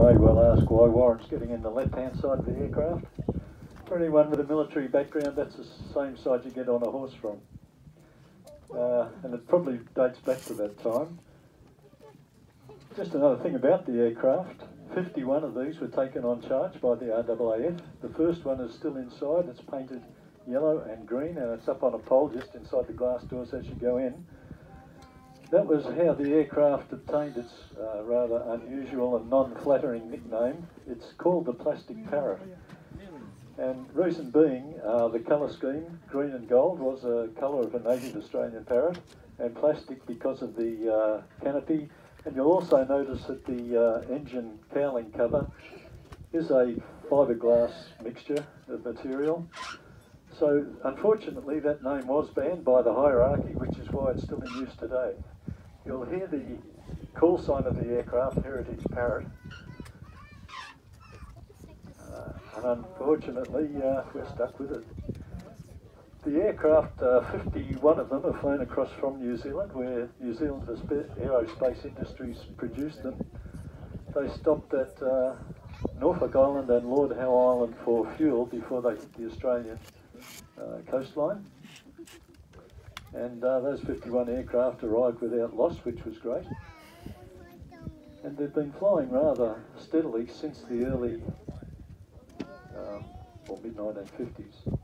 may well ask why Warren's getting in the left-hand side of the aircraft. For anyone with a military background, that's the same side you get on a horse from. And it probably dates back to that time. Just another thing about the aircraft, 51 of these were taken on charge by the RAAF. The first one is still inside, it's painted yellow and green, and it's up on a pole just inside the glass doors as you go in. That was how the aircraft obtained its rather unusual and non-flattering nickname. It's called the plastic parrot. And reason being, the colour scheme, green and gold, was a colour of a native Australian parrot, and plastic because of the canopy. And you'll also notice that the engine cowling cover is a fiberglass mixture of material. So unfortunately that name was banned by the hierarchy, which is why it's still in use today. You'll hear the call sign of the aircraft, Heritage Parrot. And unfortunately, we're stuck with it. The aircraft, 51 of them, are flown across from New Zealand, where New Zealand Aerospace Industries produced them. They stopped at Norfolk Island and Lord Howe Island for fuel before they hit the Australian coastline. And those 51 aircraft arrived without loss, which was great. And they've been flying rather steadily since the early or mid-1950s.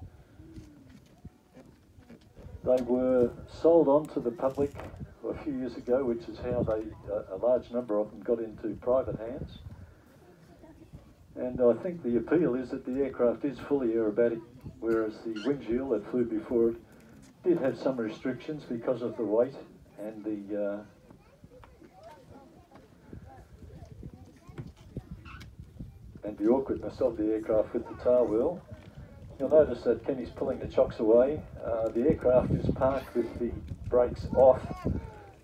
They were sold on to the public a few years ago, which is how a large number of them got into private hands. And I think the appeal is that the aircraft is fully aerobatic, whereas the windshield that flew before it did have some restrictions because of the weight and the awkwardness of the aircraft with the tail wheel. You'll notice that Kenny's pulling the chocks away. The aircraft is parked with the brakes off,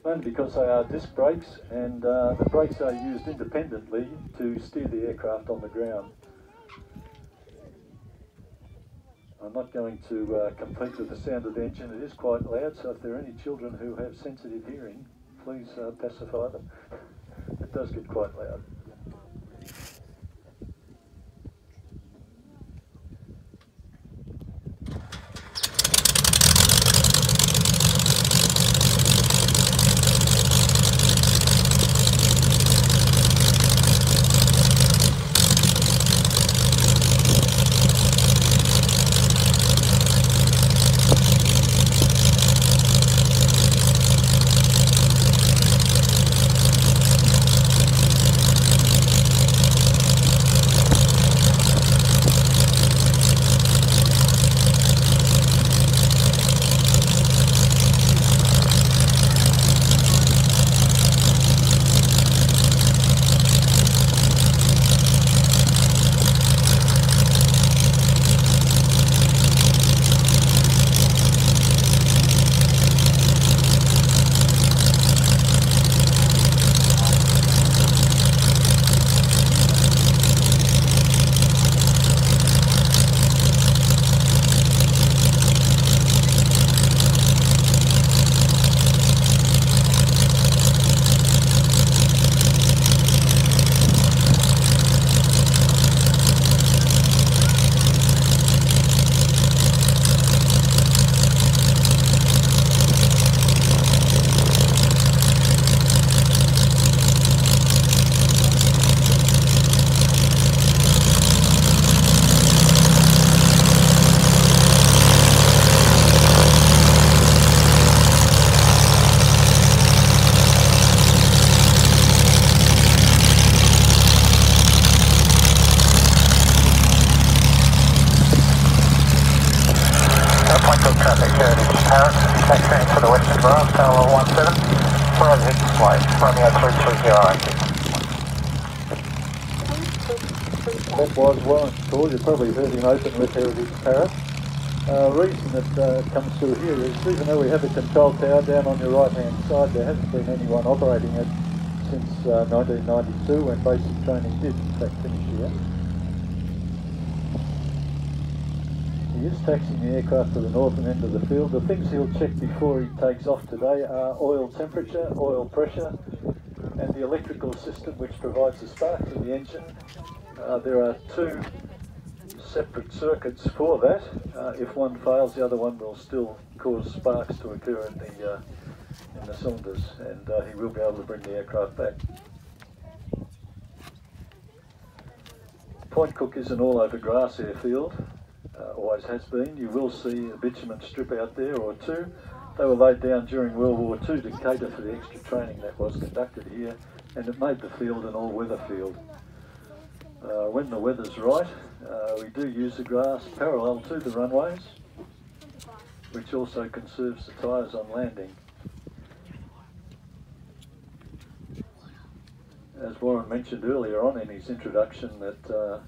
mainly because they are disc brakes, and the brakes are used independently to steer the aircraft on the ground. I'm not going to compete with the sound of the engine. It is quite loud, so if there are any children who have sensitive hearing, please pacify them. It does get quite loud. Taxiing to the western RAAF, Tower 17, for a Vic flight, Romeo 3308. That was Warren's call. You probably heard him open with Heritage Parrot. Reason it comes through here is, even though we have a control tower down on your right hand side, there hasn't been anyone operating it since 1992, when basic training did in fact finish here. He is taxiing the aircraft to the northern end of the field. The things he'll check before he takes off today are oil temperature, oil pressure, and the electrical system which provides the spark to the engine. There are two separate circuits for that. If one fails, the other one will still cause sparks to occur in the cylinders, and he will be able to bring the aircraft back. Point Cook is an all-over grass airfield, always has been. You will see a bitumen strip out there or two. They were laid down during World War II to cater for the extra training that was conducted here, and it made the field an all-weather field. When the weather's right, we do use the grass parallel to the runways, which also conserves the tyres on landing. As Warren mentioned earlier on in his introduction, that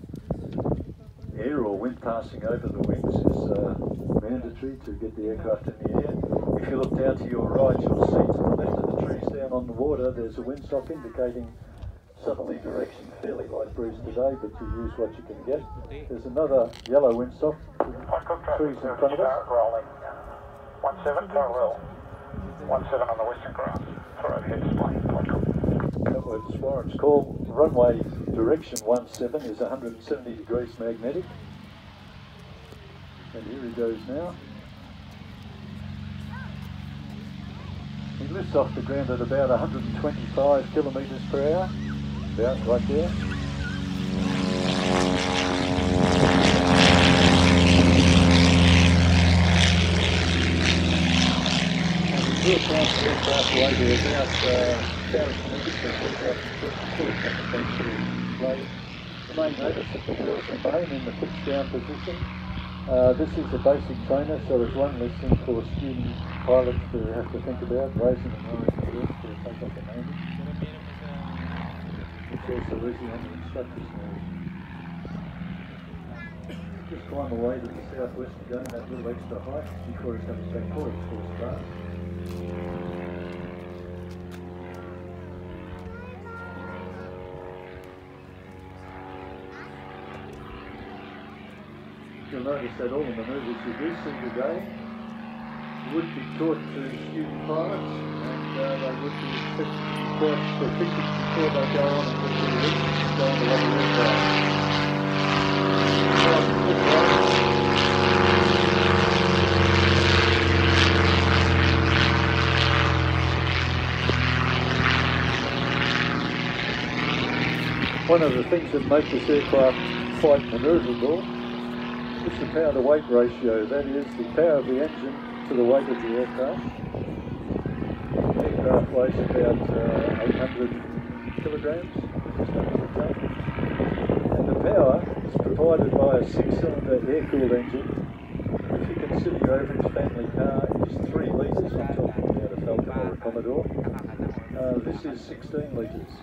air or wind passing over the wings is mandatory to get the aircraft in the air. If you look down to your right, you'll see to the left of the trees down on the water, there's a windsock indicating southerly direction, fairly light breeze today, but you use what you can get. There's another yellow windsock, trees in front of us. Rolling. 17, tower roll. 17 on the western grass. For overhead display. That was Warren's call. Runway direction 17 is 170 degrees magnetic. And here he goes now. He lifts off the ground at about 125 kilometres per hour. About right there. And he will count the aircraft away to about 1,000 metres the main notice of the main in the pitch down position. This is a basic trainer, so there's one less thing for student pilots to have to think about, raising and lowering the wheels to take off the landing. It's also easy on the instructor's nose. Just climb away to the southwest again, that little extra height before it comes back forward towards grass. You'll notice that all the manoeuvres you do see today would be taught to student pilots, and they would be quite proficient before they go on and do the go on the level aircraft. One of the things that make this aircraft quite manoeuvrable is the power to weight ratio. That is the power of the engine to the weight of the aircraft. The aircraft weighs about 800 kilograms, just under a ton. And the power is provided by a 6-cylinder air-cooled engine. If you consider your average family car is 3 litres, I'm talking about a Falcon or a Commodore, this is 16 litres.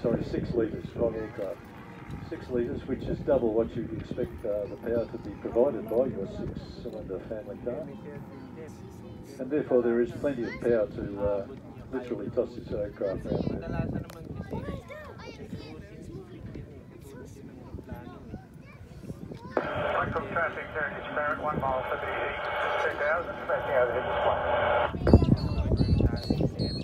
Sorry, 6 litres, wrong aircraft. 6 litres, which is double what you'd expect the power to be provided by your 6-cylinder family car. And therefore there is plenty of power to literally toss this aircraft around there. Point traffic, Heritage Barrett, 1 mile 50 east, 2,000, passing over the display.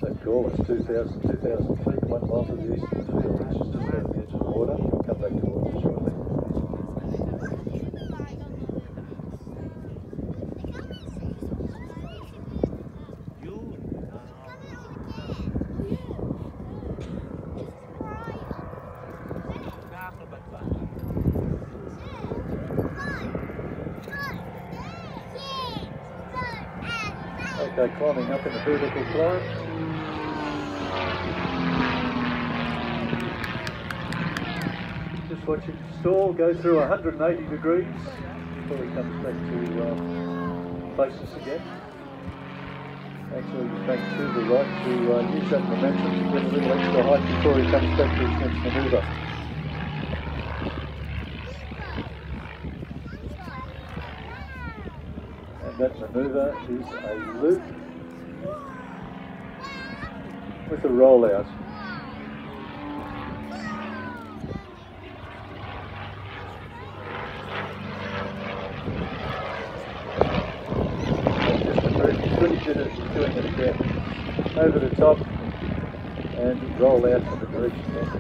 That call is 2,000 feet, 1 mile to the east of the field, which is just out of the edge of the water. We'll come back towards you shortly. Okay, climbing up in a vertical climb. Just watch it stall, go through 180 degrees before it comes back to face us again. Actually back to the right to use that momentum to get a little extra height before he comes back to his next manoeuvre. And that manoeuvre is a loop with a rollout. Pretty good at doing it again. Over the top and roll out to the direction then.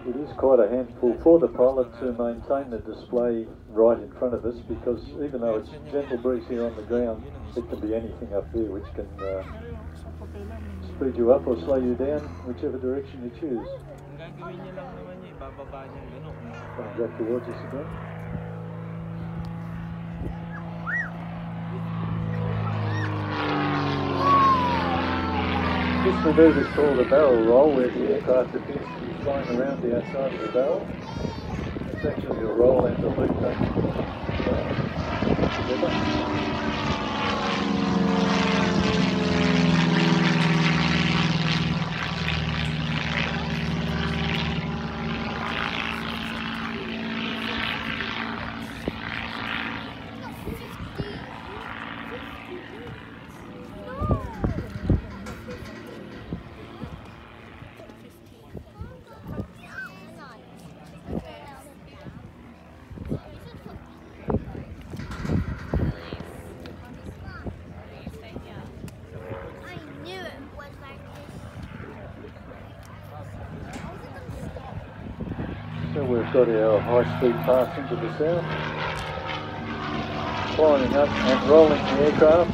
It is quite a handful for the pilot to maintain the display right in front of us, because even though it's gentle breeze here on the ground, it can be anything up there which can speed you up or slow you down, whichever direction you choose. Coming back towards us again. This manoeuvre is called a barrel roll, where the aircraft appears to be flying around the outside of the barrel. It's actually a roll and a loop together. So we've got our high-speed pass into the south, climbing up and rolling the aircraft.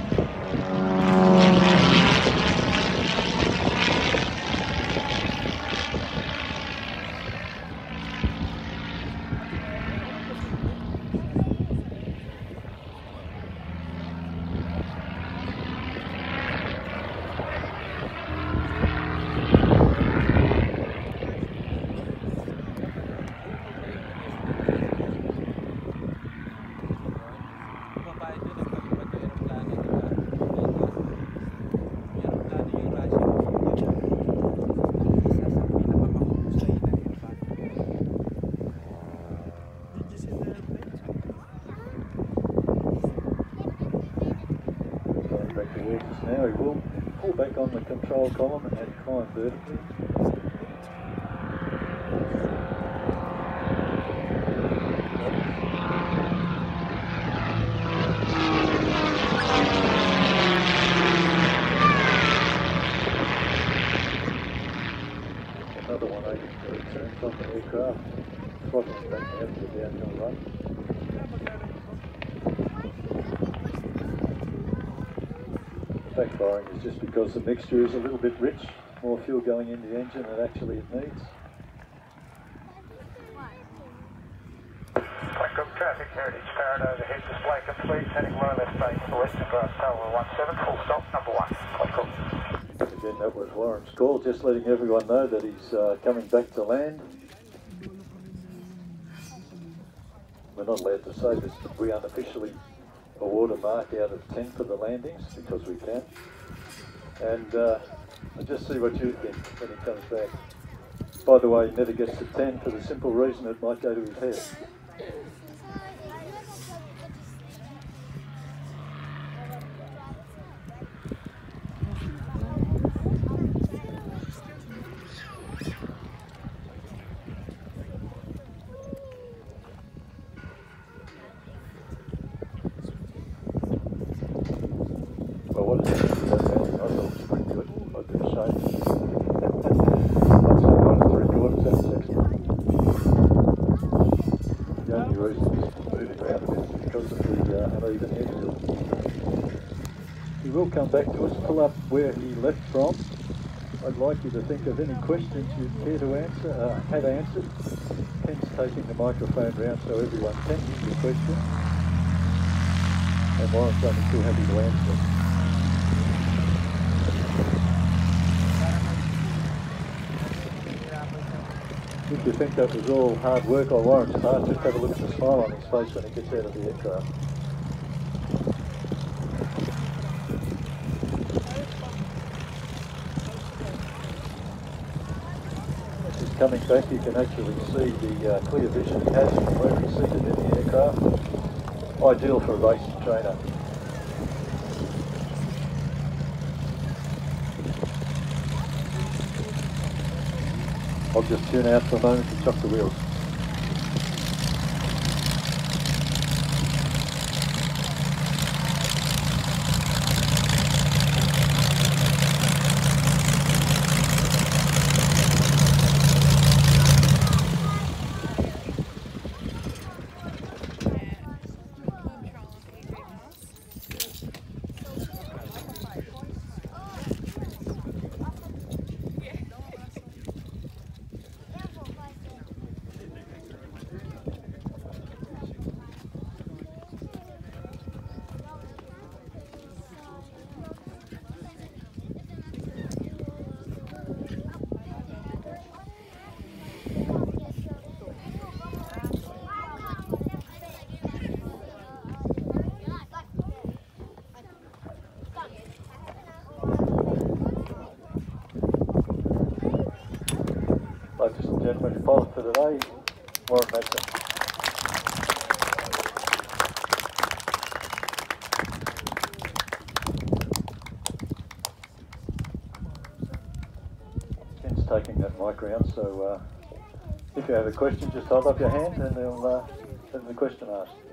Now he will pull back on the control column and climb vertically. Another 180 turn from the aircraft, throttling back out to the downhill run. Backfiring is just because the mixture is a little bit rich, more fuel going into the engine than actually it needs. Blackrock traffic, Heritage Parrot overhead, display complete, heading low left base to the west across Tower 17, full stop, number 1, Blackrock. Again, that was Warren's call, just letting everyone know that he's coming back to land. We're not allowed to say this, but we unofficially award a mark out of 10 for the landings, because we can. And I'll just see what you think when he comes back. By the way, he never gets to 10 for the simple reason it might go to his head. Well, what did you think of that landing? I thought it was pretty good. I did the same. I'd say 9 3/4, that was excellent. The only reason he's moving around a bit is because of the uneven airfield. He will come back to us, pull up where he left from. I'd like you to think of any questions you'd care to answer, had answered. Ken's taking the microphone round so everyone can hear your question. And Warren's only too happy to answer. If you think that was all hard work on Warren's part, just have a look at the smile on his face when he gets out of the aircraft. coming back, you can actually see the clear vision he has from where he's seated in the aircraft. Ideal for a racing trainer. I'll just tune out for a moment to chuck the wheels. Ladies and gentlemen, your pilot for today, Warren Mason. Ken's taking that mic round, so if you have a question, just hold up your hand and they'll have the question asked.